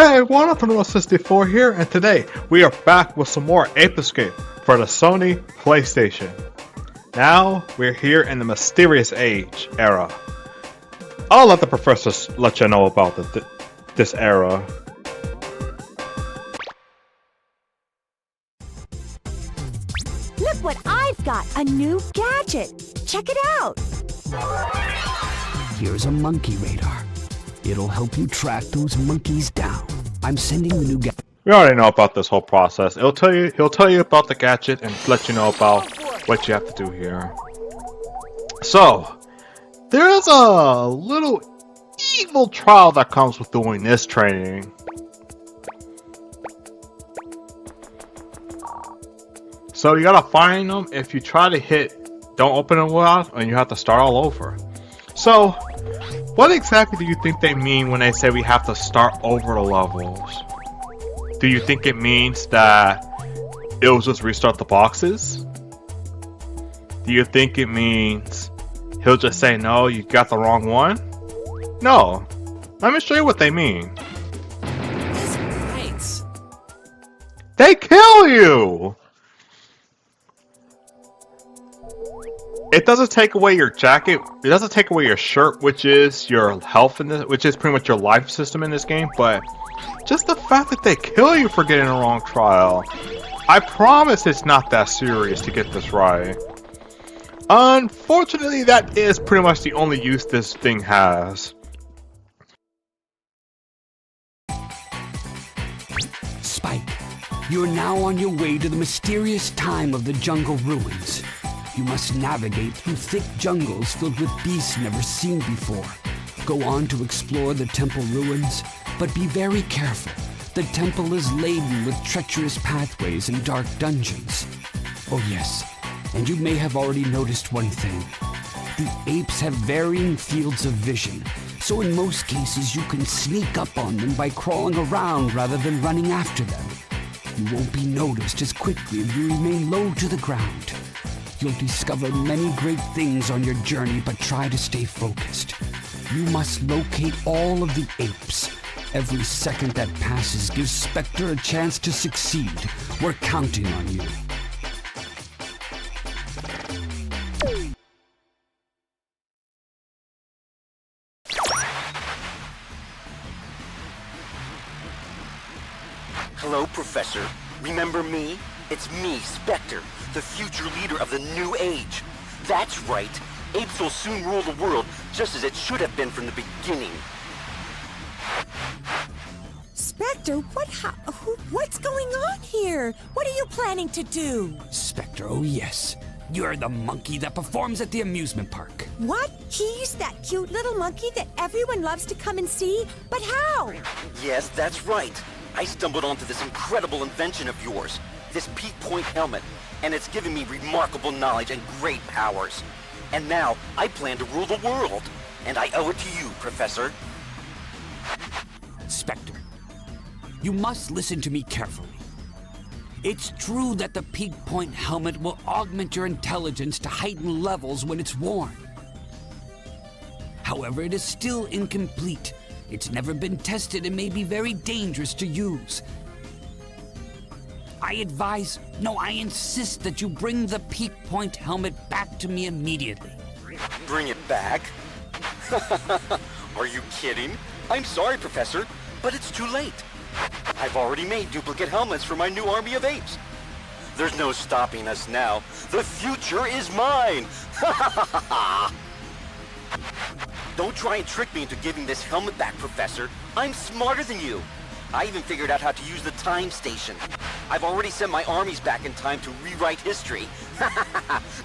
Hey everyone, I'm Professor 64 here, and today we are back with some more Ape Escape for the Sony PlayStation. Now we're here in the mysterious age era. I'll let the professors let you know about this era. Look what I've got! A new gadget! Check it out! Here's a monkey radar. It'll help you track those monkeys down. I'm sending the new gadget. We already know about this whole process. He'll tell you about the gadget and let you know about what you have to do here. So, there is a little evil trial that comes with doing this training. So you gotta find them. If you try to hit, don't open them well, and you have to start all over. So, what exactly do you think they mean when they say we have to start over the levels? Do you think it means that it'll just restart the boxes? Do you think it means he'll just say, no, you got the wrong one? No. Let me show you what they mean. This bites. They kill you! It doesn't take away your jacket. It doesn't take away your shirt, which is your health in this, which is pretty much your life system in this game. But just the fact that they kill you for getting the wrong trial, I promise it's not that serious to get this right. Unfortunately, that is pretty much the only use this thing has. Spike, you're now on your way to the mysterious time of the jungle ruins. You must navigate through thick jungles filled with beasts never seen before. Go on to explore the temple ruins, but be very careful. The temple is laden with treacherous pathways and dark dungeons. Oh yes, and you may have already noticed one thing. The apes have varying fields of vision, so in most cases you can sneak up on them by crawling around rather than running after them. You won't be noticed as quickly if you remain low to the ground. You'll discover many great things on your journey, but try to stay focused. You must locate all of the apes. Every second that passes gives Specter a chance to succeed. We're counting on you. Hello, Professor. Remember me? It's me, Specter, the future leader of the new age. That's right. Apes will soon rule the world, just as it should have been from the beginning. Specter, what's going on here? What are you planning to do? Specter, oh yes. You're the monkey that performs at the amusement park. What? He's that cute little monkey that everyone loves to come and see? But how? Yes, that's right. I stumbled onto this incredible invention of yours, this peak point helmet, and it's given me remarkable knowledge and great powers. And now, I plan to rule the world, and I owe it to you, Professor. Specter, you must listen to me carefully. It's true that the peak point helmet will augment your intelligence to heightened levels when it's worn. However, it is still incomplete. It's never been tested and may be very dangerous to use. I insist that you bring the peak point helmet back to me immediately. Bring it back? Are you kidding? I'm sorry, Professor, but it's too late. I've already made duplicate helmets for my new army of apes. There's no stopping us now. The future is mine! Don't try and trick me into giving this helmet back, Professor. I'm smarter than you. I even figured out how to use the time station. I've already sent my armies back in time to rewrite history.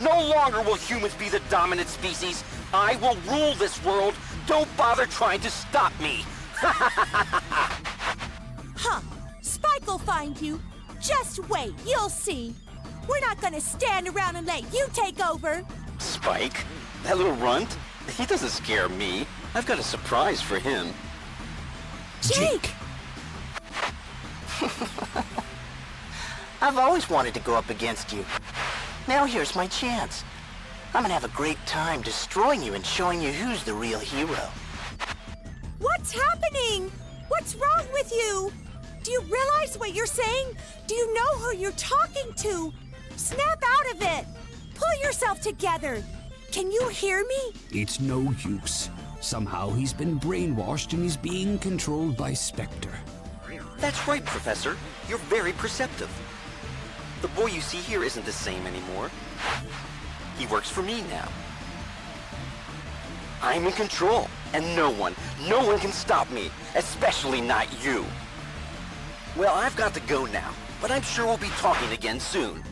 No longer will humans be the dominant species. I will rule this world. Don't bother trying to stop me. Huh. Spike will find you. Just wait, you'll see. We're not gonna stand around and let you take over. Spike? That little runt? He doesn't scare me. I've got a surprise for him. Jake! I've always wanted to go up against you. Now here's my chance. I'm gonna have a great time destroying you and showing you who's the real hero. What's happening? What's wrong with you? Do you realize what you're saying? Do you know who you're talking to? Snap out of it! Pull yourself together! Can you hear me? It's no use. Somehow he's been brainwashed and he's being controlled by Specter. That's right, Professor. You're very perceptive. The boy you see here isn't the same anymore. He works for me now. I'm in control, and no one can stop me, especially not you. Well, I've got to go now, but I'm sure we'll be talking again soon.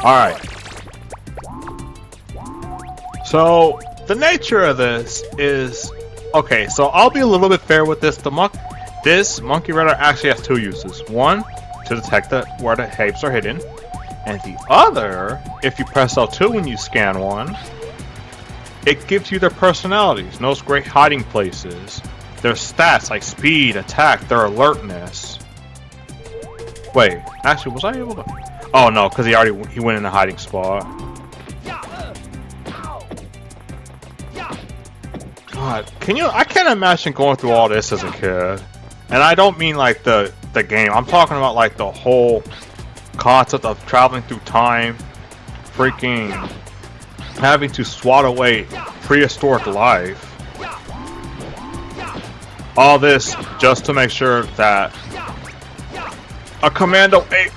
Alright. So, the nature of this is... Okay, so I'll be a little bit fair with this. This monkey radar actually has two uses. One, to detect where the apes are hidden. And the other, if you press L2 when you scan one, it gives you their personalities, knows great hiding places, their stats like speed, attack, their alertness. Wait, actually, was I able to... Oh no, because he went in a hiding spot. God, I can't imagine going through all this as a kid. And I don't mean like the game. I'm talking about like the whole concept of traveling through time, freaking having to swat away prehistoric life. All this just to make sure that a commando ape,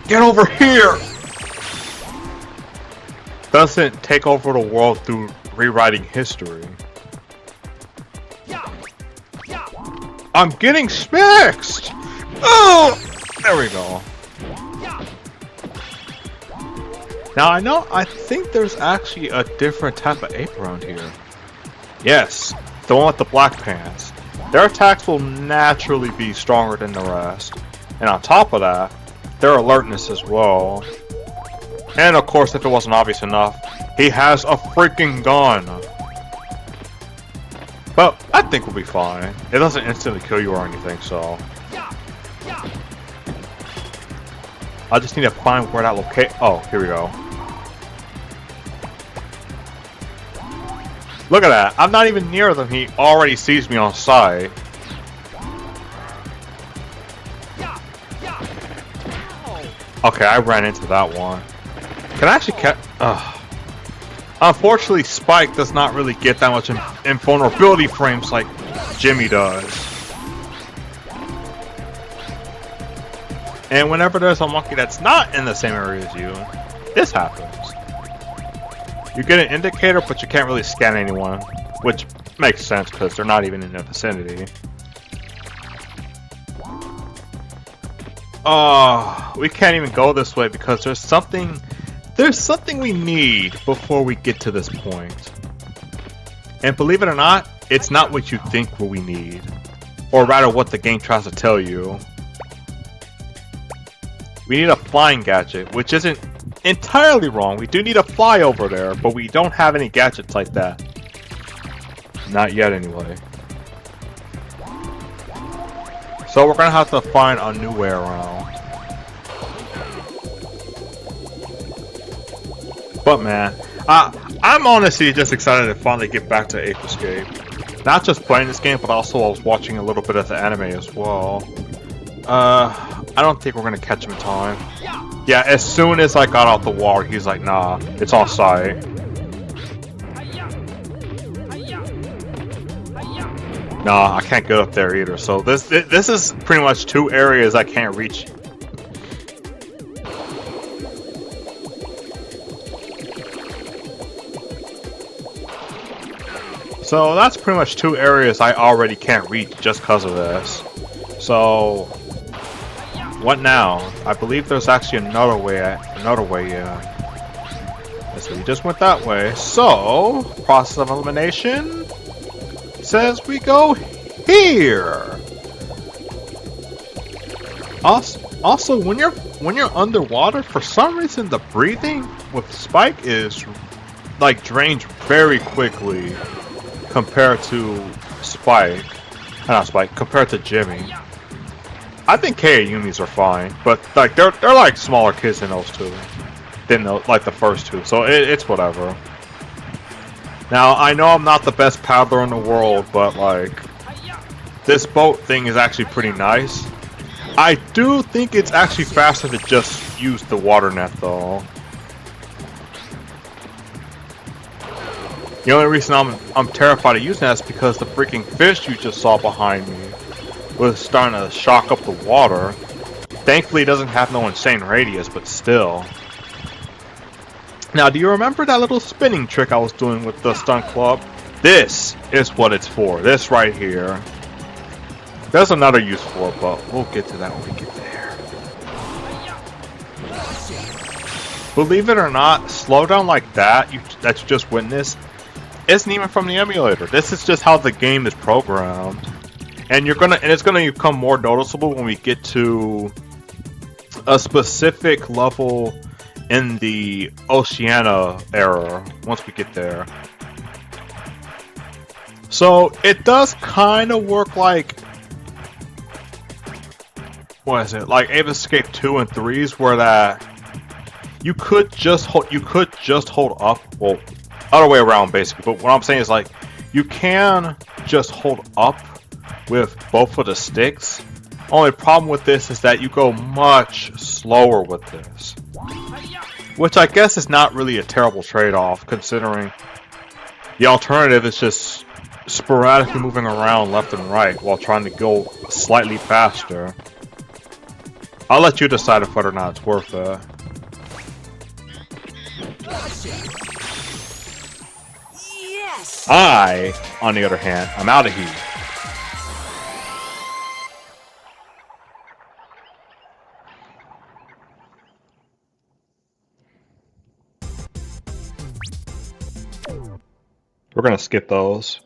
get over here, doesn't take over the world through rewriting history. I'm getting smixed! Oh! There we go. Now I think there's actually a different type of ape around here. Yes, the one with the black pants. Their attacks will naturally be stronger than the rest. And on top of that, their alertness as well. And of course, if it wasn't obvious enough, he has a freaking gun. But I think we'll be fine. It doesn't instantly kill you or anything, so. I just need to find where that locate. Oh, here we go. Look at that. I'm not even near them. He already sees me on sight. Okay, I ran into that one. Can I actually catch... Unfortunately, Spike does not really get that much invulnerability frames like Jimmy does. And whenever there's a monkey that's not in the same area as you, this happens. You get an indicator, but you can't really scan anyone, which makes sense because they're not even in the vicinity. Oh, we can't even go this way because there's something we need before we get to this point. And believe it or not, it's not what you think we need. Or rather what the game tries to tell you. We need a flying gadget, which isn't entirely wrong. We do need a fly over there, but we don't have any gadgets like that. Not yet anyway. So we're gonna have to find a new way around. But man, I'm honestly just excited to finally get back to Ape Escape. Not just playing this game, but also I was watching a little bit of the anime as well. I don't think we're gonna catch him in time. Yeah, as soon as I got out the water, he's like, nah, it's on site. Nah, I can't get up there either. So this is pretty much two areas I can't reach. So that's pretty much two areas I already can't reach just because of this. So what now? I believe there's actually another way in. So we just went that way. So process of elimination says we go here. Awesome. Also, when you're underwater, for some reason the breathing with Spike is like drains very quickly compared to Spike. Not Spike, compared to Jimmy. I think Kay and Yumi's are fine, but like they're like smaller kids than those two, like the first two. So it's whatever. Now I know I'm not the best paddler in the world, but like this boat thing is actually pretty nice. I do think it's actually faster to just use the water net though. The only reason I'm terrified of using that is because the freaking fish you just saw behind me was starting to shock up the water. Thankfully it doesn't have no insane radius, but still. Now, do you remember that little spinning trick I was doing with the stunt club? This is what it's for. This right here. There's another use for it, but we'll get to that when we get there. Believe it or not, slowdown like that that you just witnessed isn't even from the emulator. This is just how the game is programmed. And it's gonna become more noticeable when we get to a specific level in the Oceania era, once we get there. So it does kind of work like, what is it? Like Ape Escape 2 and 3s, where that you could just hold up. Well, other way around basically. But what I'm saying is like you can just hold up with both of the sticks. Only problem with this is that you go much slower with this, which I guess is not really a terrible trade-off, considering the alternative is just sporadically moving around left and right while trying to go slightly faster. I'll let you decide whether or not it's worth it. Yes! I, on the other hand, I'm out of here. We're gonna skip those.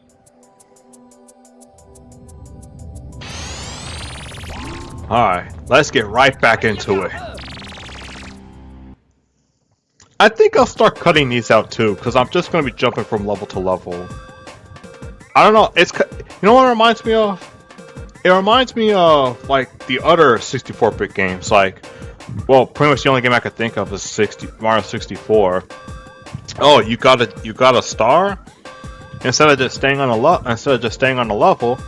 Alright, let's get right back into it. I think I'll start cutting these out too, because I'm just gonna be jumping from level to level. I don't know, you know what it reminds me of? It reminds me of like the other 64-bit games, like, well, pretty much the only game I could think of is Mario 64. Oh, you got a star? Instead of just staying on the level,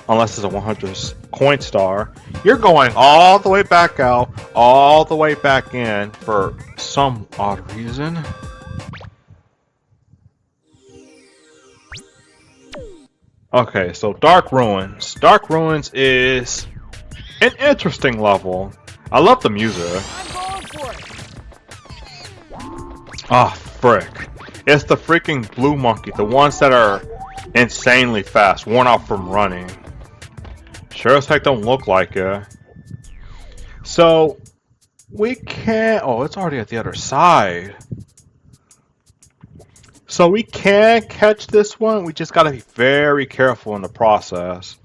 unless it's a 100 coin star, you're going all the way back out, all the way back in for some odd reason. Okay, so Dark Ruins. Dark Ruins is an interesting level. I love the music. Ah, frick. It's the freaking blue monkey, the ones that are insanely fast, worn out from running. Sure as heck don't look like it. So, we can't... Oh, it's already at the other side. So we can catch this one, we just gotta be very careful in the process.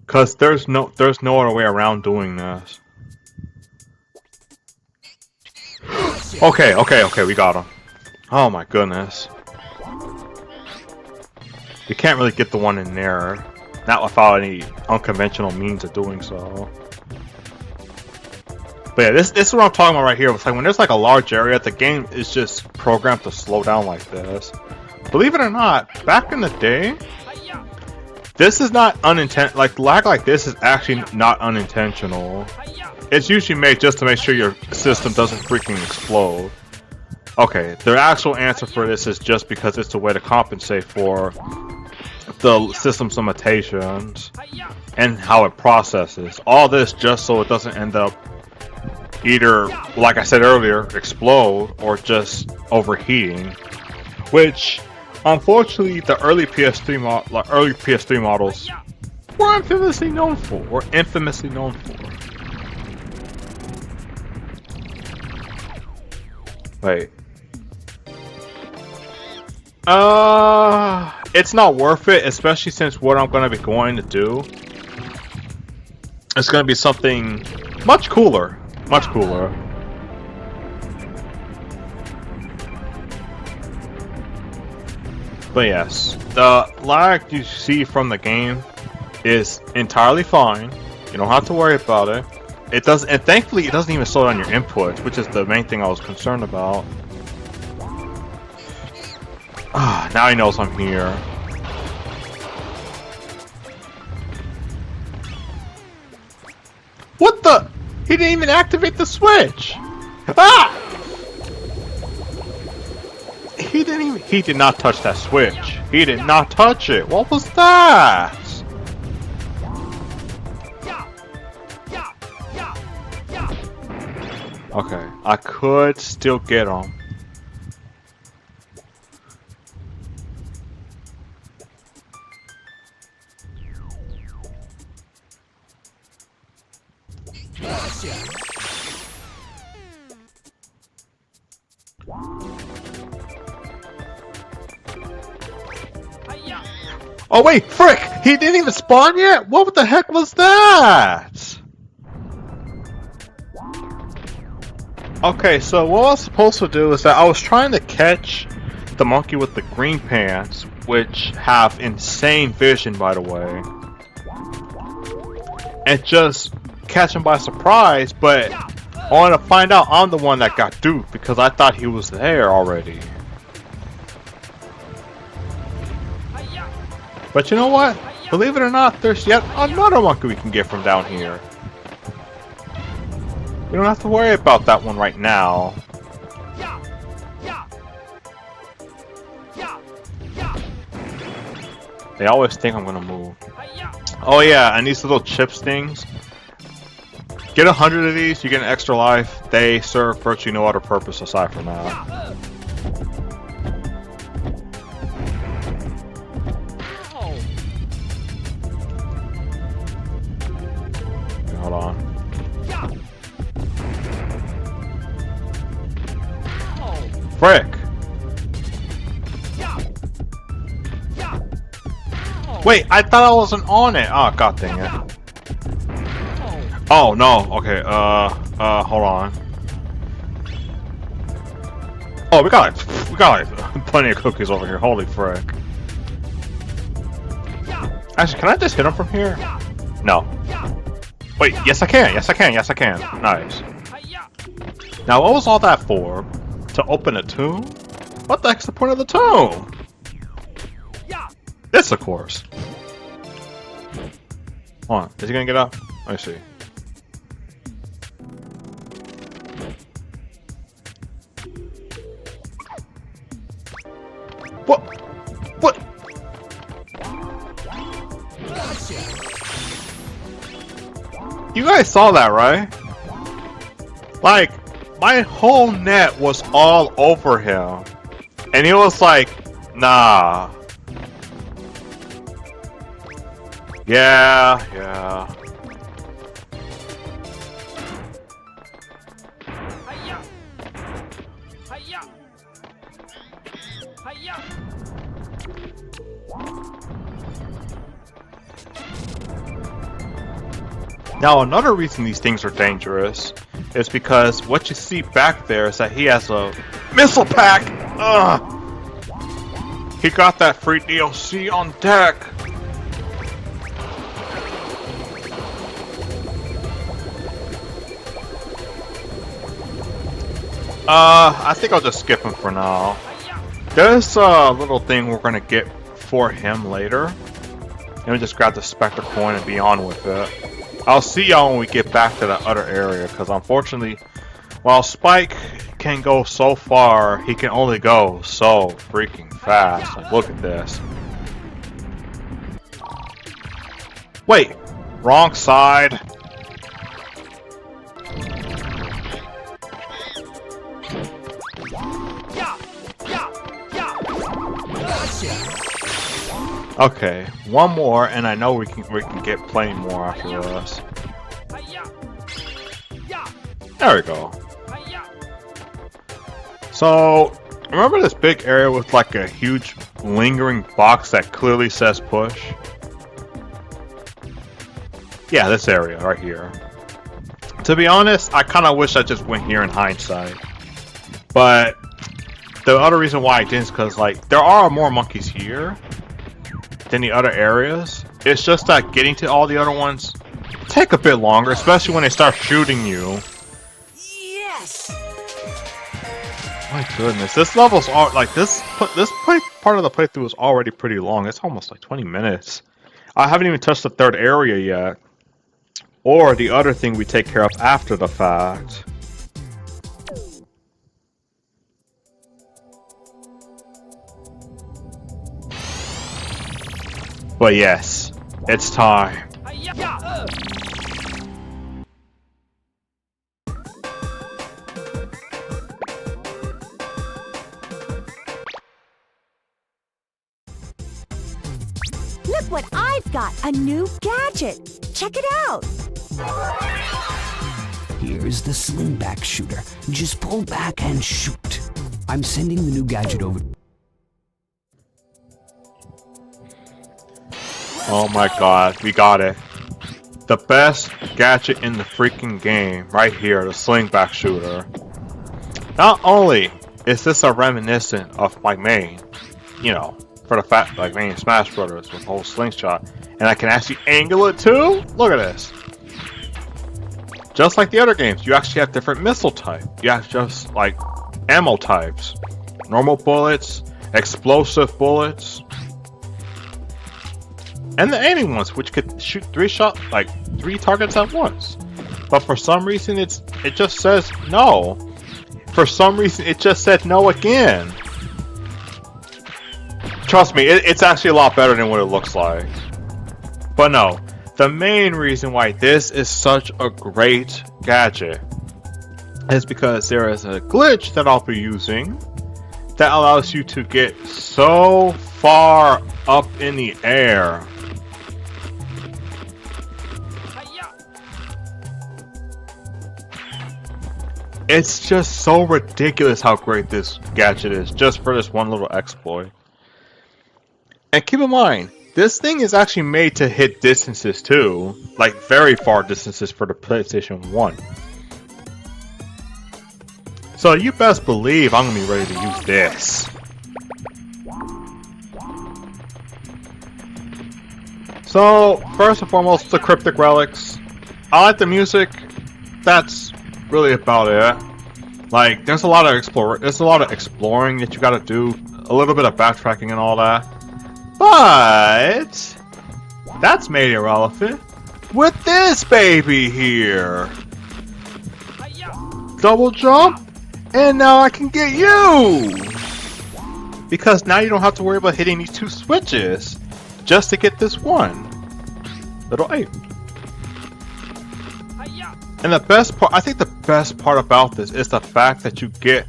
Cause there's no other way around doing this. Okay, we got him. Oh my goodness. We can't really get the one in there. Not without any unconventional means of doing so. But yeah, this is what I'm talking about right here. It's like when there's like a large area, the game is just programmed to slow down like this. Believe it or not, back in the day, this is not unintentional. Like lag like this is actually not unintentional. It's usually made just to make sure your system doesn't freaking explode. Okay, the actual answer for this is just because it's a way to compensate for the system's limitations and how it processes. All this just so it doesn't end up either, like I said earlier, explode or just overheating. Which, unfortunately, the early PS3 models were infamously known for. Wait. It's not worth it, especially since what I'm going to be going to do it's gonna be something much cooler. Much cooler. But yes, the lag you see from the game is entirely fine. You don't have to worry about it. It does, and thankfully it doesn't even slow down your inputs, which is the main thing I was concerned about. Now he knows I'm here. What the? He didn't even activate the switch! Ah! He did not touch that switch. He did not touch it. What was that? Okay, I could still get him. Oh wait, frick! He didn't even spawn yet? What the heck was that? Okay, so what I was supposed to do is that I was trying to catch the monkey with the green pants, which have insane vision, by the way, and just catch him by surprise, but I want to find out I'm the one that got duped because I thought he was there already. But you know what? Believe it or not, there's yet another monkey we can get from down here. We don't have to worry about that one right now. They always think I'm gonna move. Oh yeah, and these little chips things. Get 100 of these, you get an extra life. They serve virtually no other purpose aside from that. Hold on. Frick! Wait, I thought I wasn't on it! Oh, god dang it. Oh, no, okay, hold on. Oh, we got plenty of cookies over here, holy frick. Actually, can I just hit him from here? No. Wait, yes I can, yes I can, yes I can. Nice. Now, what was all that for? To open a tomb? What the heck's the point of the tomb? This, of course. Hold on, is he gonna get up? Let me see. What? What? You guys saw that, right? Like, my whole net was all over him. And he was like, nah. Yeah, yeah. Now, another reason these things are dangerous is because what you see back there is that he has a missile pack! Ugh! He got that free DLC on deck! I think I'll just skip him for now. There's a little thing we're gonna get for him later. Let me just grab the Specter coin and be on with it. I'll see y'all when we get back to that other area, because unfortunately, while Spike can go so far, he can only go so freaking fast. Like, look at this. Wait, wrong side. Okay, one more, and I know we can get plenty more after this. There we go. So, remember this big area with like a huge lingering box that clearly says push? Yeah, this area right here. To be honest, I kind of wish I just went here in hindsight. But the other reason why I didn't is because, like, there are more monkeys here than the other areas. It's just that getting to all the other ones take a bit longer, especially when they start shooting you. Yes! My goodness, this level's all like this part of the playthrough is already pretty long. It's almost like 20 minutes. I haven't even touched the third area yet, or the other thing we take care of after the fact. But yes, it's time. Look what I've got! A new gadget! Check it out! Here's the slingback shooter. Just pull back and shoot. I'm sending the new gadget over. Oh my god, we got it. The best gadget in the freaking game, right here, the slingback shooter. Not only is this a reminiscent of my main, you know, for the fact like main Smash Brothers with the whole slingshot, and I can actually angle it too? Look at this. Just like the other games, you actually have different missile type. You have just like ammo types. Normal bullets, explosive bullets, and the aiming ones, which could shoot three targets at once. But for some reason, it just says no. For some reason, it just said no again. Trust me, it's actually a lot better than what it looks like. But no, the main reason why this is such a great gadget is because there is a glitch that I'll be using that allows you to get so far up in the air. It's just so ridiculous how great this gadget is, just for this one little exploit. And keep in mind, this thing is actually made to hit distances too, like very far distances for the PlayStation 1. So you best believe I'm gonna be ready to use this. So, first and foremost, the cryptic relics. I like the music. That's really about it. Like, there's a lot of exploring that you gotta do, a little bit of backtracking and all that. But that's made irrelevant with this baby here. Double jump, and now I can get you. Because now you don't have to worry about hitting these two switches just to get this one little ape. And the best part, I think the best part about this is the fact that you get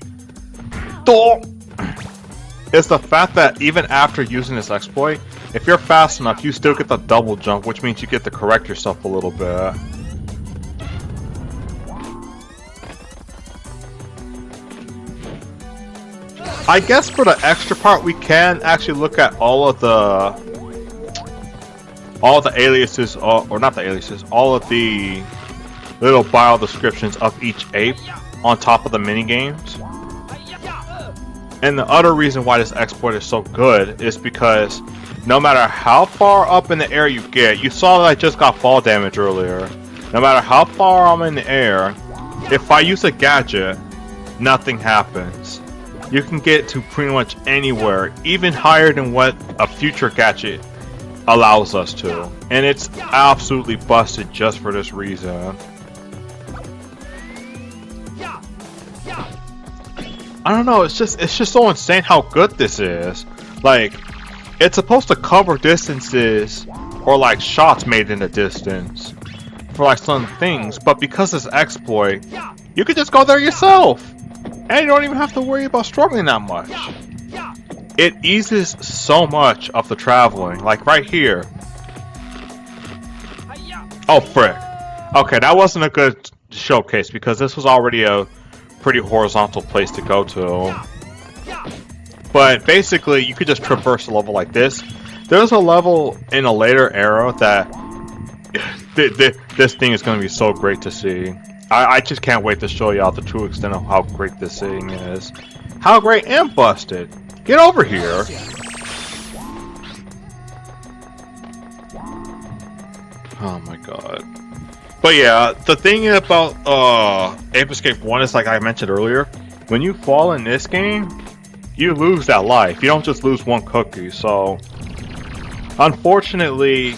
is the fact that even after using this exploit, if you're fast enough, you still get the double jump, which means you get to correct yourself a little bit. I guess for the extra part, we can actually look at all the aliases, or not the aliases, all of the little bio descriptions of each ape on top of the mini games. And the other reason why this exploit is so good is because no matter how far up in the air you get, you saw that I just got fall damage earlier. No matter how far I'm in the air, if I use a gadget, nothing happens. You can get to pretty much anywhere, even higher than what a future gadget allows us to. And it's absolutely busted just for this reason. I don't know, it's just so insane how good this is. Like, it's supposed to cover distances or like shots made in the distance for like some things, but because it's exploit, you can just go there yourself and you don't even have to worry about struggling that much. It eases so much of the traveling, like right here. Oh frick. Okay, that wasn't a good showcase because this was already a pretty horizontal place to go to. But basically, you could just traverse a level like this. There's a level in a later era that this thing is going to be so great to see. I just can't wait to show y'all the true extent of how great this thing is. How great and busted. Get over here. Oh my god. But yeah, the thing about Ape Escape 1 is, like I mentioned earlier, when you fall in this game, you lose that life. You don't just lose one cookie. So, unfortunately,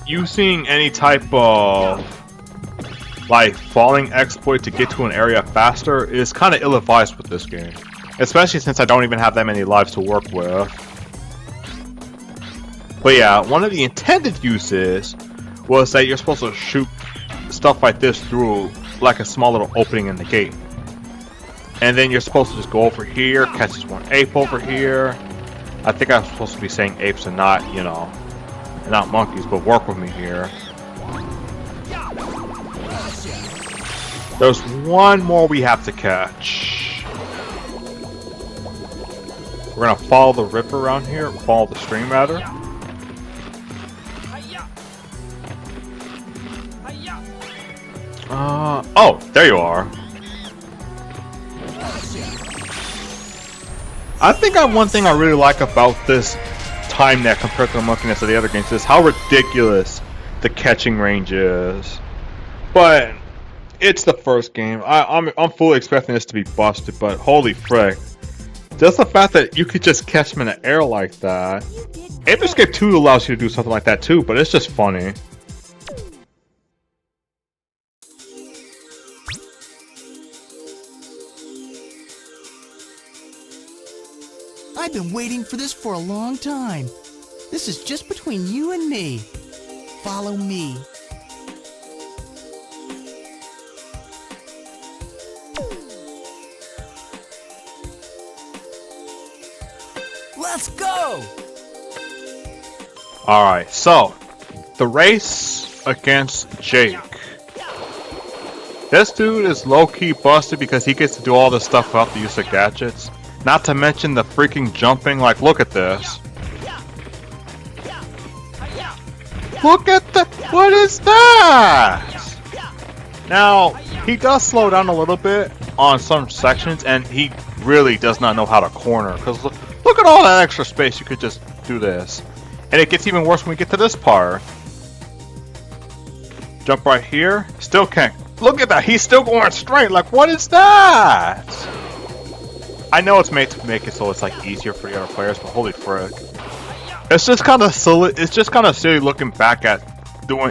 using any type of like falling exploit to get to an area faster is kind of ill-advised with this game, especially since I don't even have that many lives to work with. But yeah, one of the intended uses was that you're supposed to shoot stuff like this through like a small little opening in the gate, and then you're supposed to just go over here, catch this one ape over here. I think I'm supposed to be saying apes and not, you know, not monkeys, but work with me here. There's one more we have to catch. We're gonna follow the river around here, follow the stream rather. Oh, there you are. I think one thing I really like about this time net compared to the monkeyness of the other games is how ridiculous the catching range is. But it's the first game. I'm fully expecting this to be busted, but holy frick. Just the fact that you could just catch them in the air like that. Ape Escape 2 allows you to do something like that too, but it's just funny. I've been waiting for this for a long time. This is just between you and me. Follow me. Let's go! Alright, so the race against Jake. This dude is low-key busted because he gets to do all this stuff without the use of gadgets. Not to mention the freaking jumping, like look at this. Look at the, what is that? Now, he does slow down a little bit on some sections, and he really does not know how to corner. Because look at all that extra space, you could just do this. And it gets even worse when we get to this part. Jump right here, still can't. Look at that, he's still going straight, like what is that? I know it's made to make it so it's like easier for the other players, but holy frick. It's just kind of silly, it's just kind of silly looking back at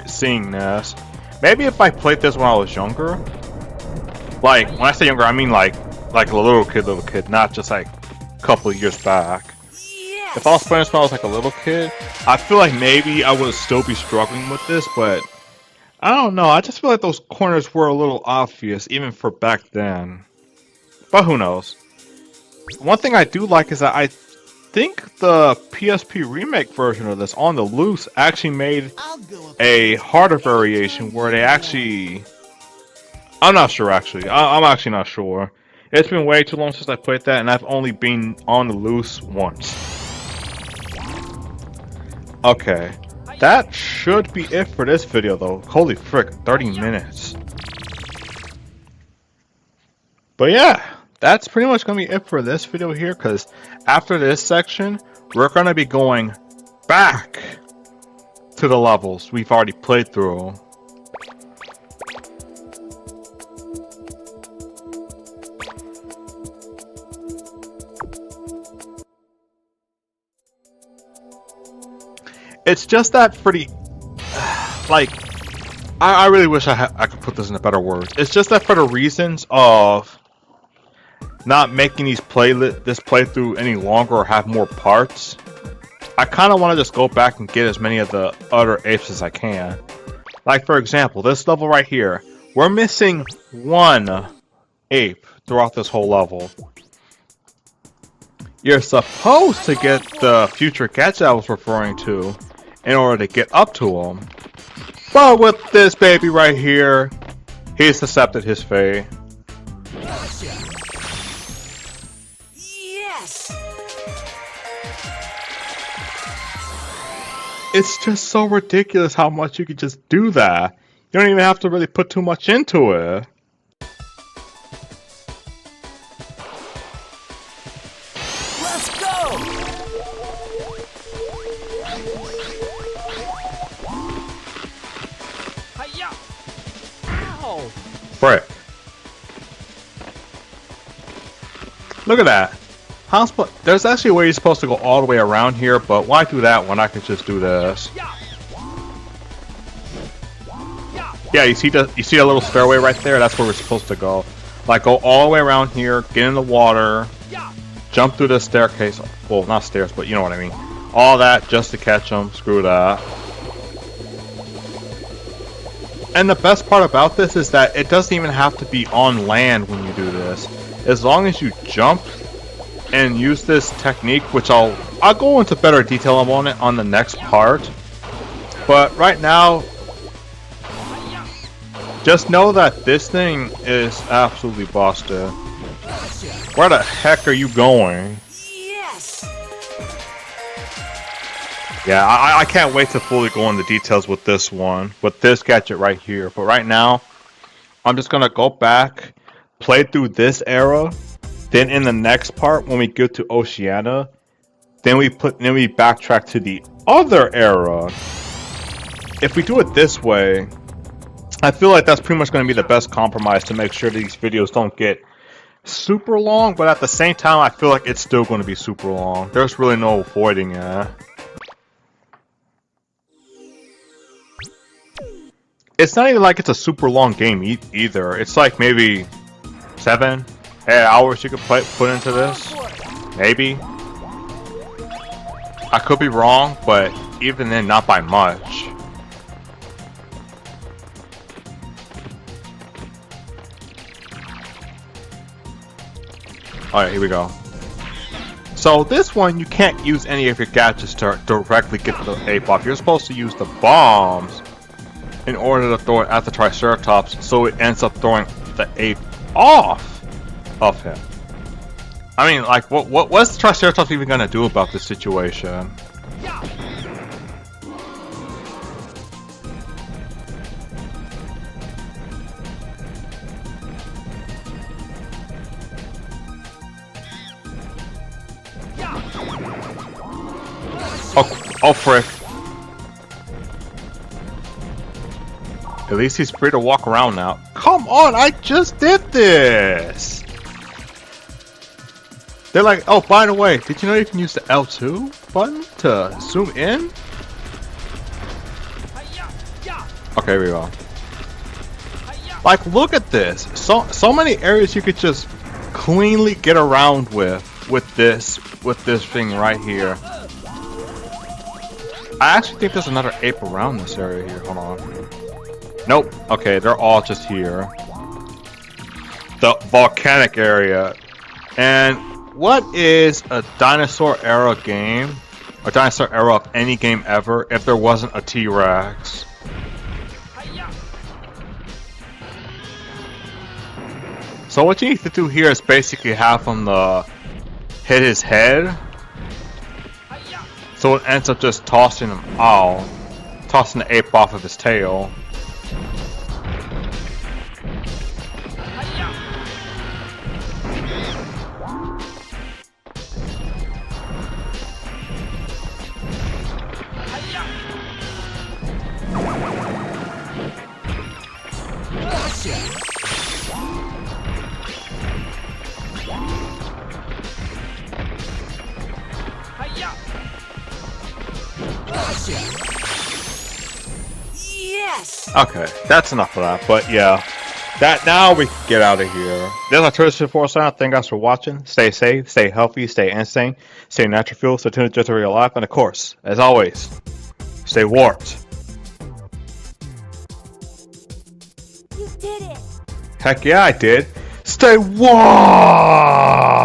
seeing this. Maybe if I played this when I was younger, like when I say younger I mean like a little kid, not just like a couple of years back. Yes. If I was playing this when I was like a little kid, I feel like maybe I would still be struggling with this, but I don't know, I just feel like those corners were a little obvious even for back then. But who knows. One thing I do like is that I think the PSP remake version of this, On the Loose, actually made a harder variation where they actually... I'm not sure actually. I'm actually not sure. It's been way too long since I played that, and I've only been On the Loose once. Okay. That should be it for this video though. Holy frick, 30 minutes. But yeah. That's pretty much going to be it for this video here, because after this section, we're going to be going back to the levels we've already played through. It's just that for the... like, I really wish I could put this in a better words. It's just that for the reasons of... not making this playthrough any longer or have more parts, I kind of want to just go back and get as many of the other apes as I can. Like for example, this level right here, we're missing one ape throughout this whole level. You're supposed to get the future gadget I was referring to in order to get up to him, but with this baby right here, he's accepted his fate. It's just so ridiculous how much you can just do that. You don't even have to really put too much into it. Let's go! Hiya! Ow! Frick. Look at that. There's actually a way you're supposed to go all the way around here, but why do that when I could just do this? Yeah, you see a little stairway right there? That's where we're supposed to go. Like, go all the way around here, get in the water, jump through the staircase. Well, not stairs, but you know what I mean. All that just to catch them. Screw that. And the best part about this is that it doesn't even have to be on land when you do this. As long as you jump and use this technique, which I'll go into better detail on it on the next part. But right now, just know that this thing is absolutely busted. Where the heck are you going? Yes! Yeah, I can't wait to fully go into details with this one, with this gadget right here. But right now, I'm just gonna go back, play through this era, then in the next part when we get to Oceania, then we backtrack to the other era. If we do it this way, I feel like that's pretty much going to be the best compromise to make sure these videos don't get super long, but at the same time, I feel like it's still going to be super long. There's really no avoiding it. It's not even like it's a super long game either. It's like maybe 7, 8 hours you could put into this. Maybe. I could be wrong, but even then, not by much. Alright, here we go. So this one, you can't use any of your gadgets to directly get the ape off. You're supposed to use the bombs in order to throw it at the Triceratops, so it ends up throwing the ape off of him. I mean, like, what's the Triceratops even gonna do about this situation? Oh frick. At least he's free to walk around now. Come on, I just did this! They're like, oh, by the way, did you know you can use the L2 button to zoom in? Okay, here we go. Like, look at this. So many areas you could just cleanly get around with this thing right here. I actually think there's another ape around this area here. Hold on. Nope. Okay, they're all just here. The volcanic area. And what is a dinosaur era game, or dinosaur era of any game ever, if there wasn't a T-Rex? So what you need to do here is basically have him hit his head. So it ends up just tossing him out. Tossing the ape off of his tail. Yes! Okay, that's enough of that, but yeah. Now we can get out of here. This is our Twitter for sign. Thank you guys for watching. Stay safe, stay healthy, stay insane, stay natural fuel, stay tuned to real life, and of course, as always, stay warped. You did it! Heck yeah, I did. Stay warped!